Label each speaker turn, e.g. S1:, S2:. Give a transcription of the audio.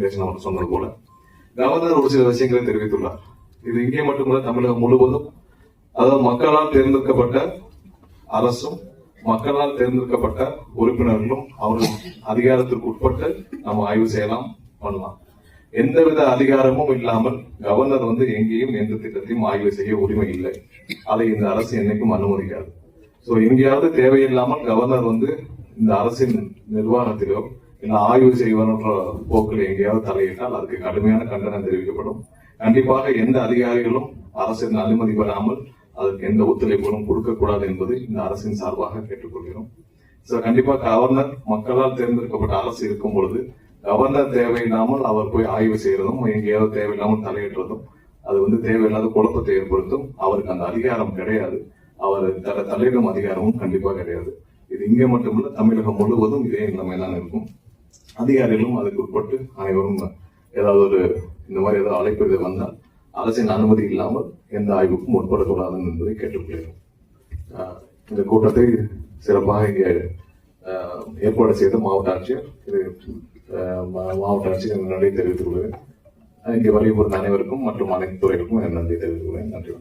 S1: வெங்கடேசன் அவர் சொன்னது போல கவர்னர் ஒரு சில விஷயங்களை தெரிவித்துள்ளார். இது இங்கே மட்டுமல்ல, தமிழகம் முழுவதும், அதாவது மக்களால் தேர்ந்தெடுக்கப்பட்ட அரசும் மக்களால் தேர்ந்தெடுக்கப்பட்ட உறுப்பினர்களும் அவர்கள் அதிகாரத்திற்கு உட்பட்டு நம்ம ஆய்வு செய்யலாம், பண்ணலாம். எந்தவித அதிகாரமும் இல்லாமல் கவர்னர் எங்கேயும் எந்த திட்டத்தையும் ஆய்வு செய்ய உரிமை இல்லை. அதை இந்த அரசு என்னைக்கும் அனுமதிக்காது. சோ எங்கேயாவது தேவையில்லாமல் கவர்னர் இந்த அரசின் நிர்வாகத்திலோ இல்ல ஆய்வு செய்வன்ற போக்கில் எங்கேயாவது தலையிட்டால் அதுக்கு கடுமையான கண்டனம் தெரிவிக்கப்படும். கண்டிப்பாக எந்த அதிகாரிகளும் அரசின் அனுமதி பெறாமல் அதற்கு எந்த ஒத்துழைப்புகளும் கொடுக்கக்கூடாது என்பது இந்த அரசின் சார்பாக கேட்டுக்கொள்கிறோம். கண்டிப்பா கவர்னர் மக்களால் தேர்ந்தெடுக்கப்பட்ட அரசு இருக்கும் பொழுது கவர்னர் தேவையில்லாமல் அவர் போய் ஆய்வு செய்யறதும் எங்கேயாவது தேவையில்லாமல் தலையிடுறதும் அது தேவையில்லாத குழப்பத்தை ஏற்படுத்தும். அவருக்கு அந்த அதிகாரம் கிடையாது. அவர் தலையிடும் அதிகாரமும் கண்டிப்பா கிடையாது. இது இங்கே மட்டுமல்ல, தமிழகம் முழுவதும் இதே நிலைமை தான் இருக்கும். அதிகாரிகளும் அதுக்கு உட்பட்டு அனைவரும் ஏதாவது இந்த மாதிரி ஏதாவது அழைப்பு வந்தால் அரசின் அனுமதி இல்லாமல் எந்த ஆய்வுக்கும் உட்படக்கூடாது என்பதை கேட்டுக்கொள்கிறோம். இந்த கூட்டத்தை சிறப்பாக இங்கே ஏற்பாடு செய்த மாவட்ட ஆட்சியர் நன்றி தெரிவித்துக் கொள்கிறேன். இங்கே வருகை புரிந்த அனைவருக்கும் மற்றும் அனைத்து துறைகளுக்கும் நன்றி தெரிவித்துக் கொள்கிறேன். நன்றி.